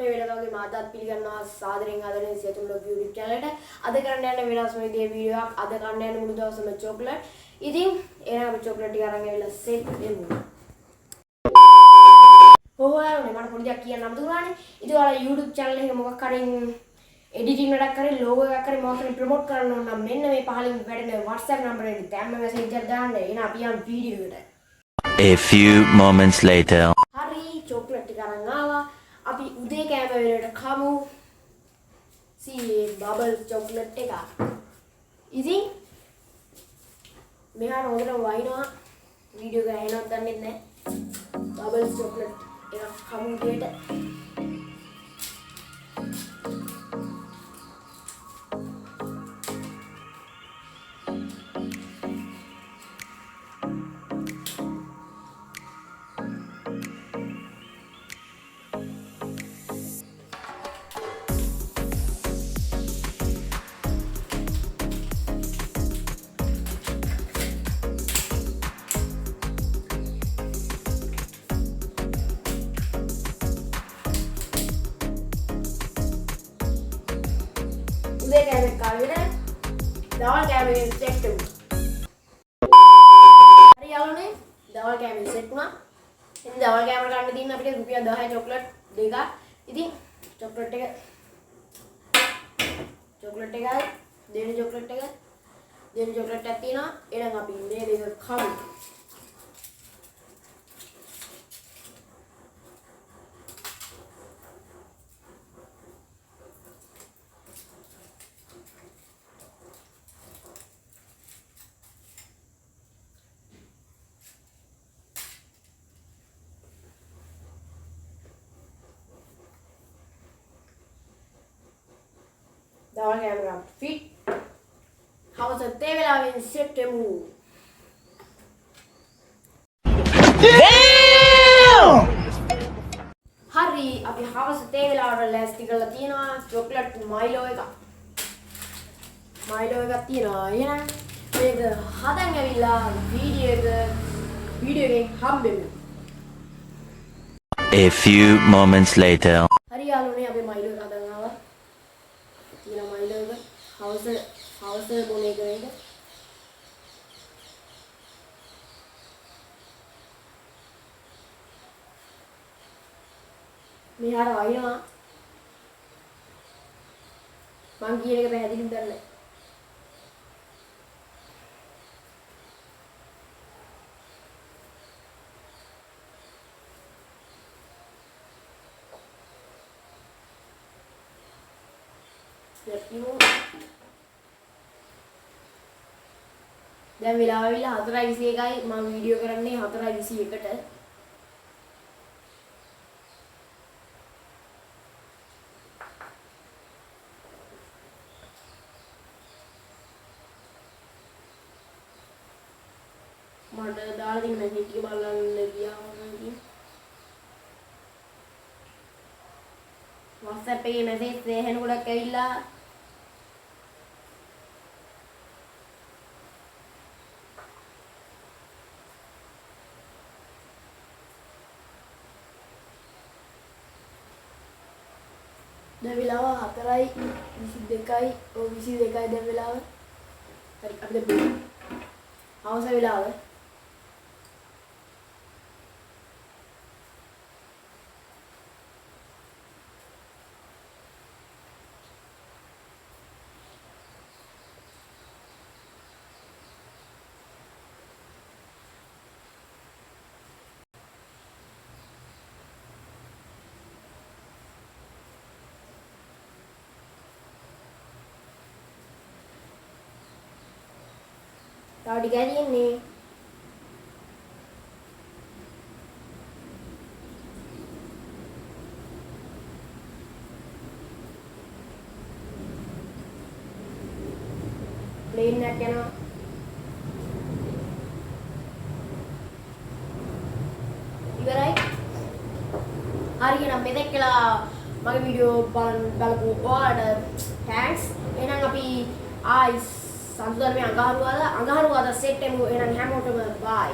මේ වෙලාවගේ මාතත් පිළිගන්නවා සාදරයෙන් ආදරයෙන් සියතුම් ලොග් YouTube channel එකට. අද කරන්න යන වෙලාවස්ම විදිහේ වීඩියෝ එකක්. අද කරන්න යන මුළු දවසම චොක්ලට්. ඉතින් එහෙනම් අපි චොක්ලට් ටික අරන් ඇවිල්ලා සෙට් වෙමු. ඔයාලනේ මට පොඩි දෙයක් කියන්න අමතකුණානේ. ඉතින් ඔයාලා YouTube channel එකේ මොකක් හරි editing වැඩක් කරේ logo එකක් කරේ මොකක් හරි promote කරන්න ඕන නම් මෙන්න මේ පහලින් වැඩෙන WhatsApp number එකට දැම්ම message එකක් දාන්න. එහෙනම් අපි යන් වීඩියෝ එකට. A few moments later. හරි චොක්ලට් ටික අරන් ආවා. අපි උදේ කෑම වේලට කමු. සී බබල් චොක්ලට් එක. ඉතින් මෙහා හොඳට වයින්නවා. වීඩියෝ එක ඇහෙනවද දන්නේ නැහැ. බබල් චොක්ලට් එක කමු උදේට. උදේ කෑම කාලේ දවල් කෑමේ සෙට් වුණා. හරි යාළුවනේ දවල් කෑමේ සෙට් වුණා. ඉතින් දවල් කෑම ගන්න තියෙන අපිට රුපියල් 10 චොක්ලට් දෙකක්. ඉතින් චොක්ලට් එකයි දෙවෙනි චොක්ලට් එකක් තියෙනවා. එහෙනම් අපි මේ දෙක කමු. දවල් කෑම ෆිට හවස තේ වෙලාවෙන් සෙට් වෙමු. හරි අපි හවස තේ වෙලාවට ලෑස්ති කරලා තියෙනවා. චොක්ලට් මයිලෝ එකක් තියෙනවා. එහෙනම් මේක හදන් ඇවිල්ලා වීඩියෝ එකෙන් හම්බෙමු. A few moments later. හරි යාළුවනේ අපි මයිලෝ එක හදන් ආවා. තියෙන මයිලෝ එක හවස බොන එක නේද? මෙහාට වයින්නවා. මං කියන එක පැහැදිලිව දන්නේ. දැන් වෙලාව ඇවිල්ලා 4:21යි. මම වීඩියෝ කරන්නේ 4:21ට. මට දාලා තියෙන මැසේජ් එක බලන්න ගියාම WhatsApp එකේ මැසේජ් දෙහෙන ගොඩක් ඇවිල්ලා දැන් වෙලාව 4:22යි. 22යි දැන් වෙලාව. හරි අපිට බලමු. හවස වෙලාව. තව ටිකක් තියෙන්නේ. ප්ලේන් එකක් යනවා. ඉවරයි. හරි එහෙනම් මෙතෙක් කියලා මගේ වීඩියෝ බලපු ඔයාලට තෑන්ක්ස්. එහෙනම් අපි ආයිස් සඳුදානේ අඟහරුවාදා සෙට් එමු. එහෙනම් හැමෝටම බයි.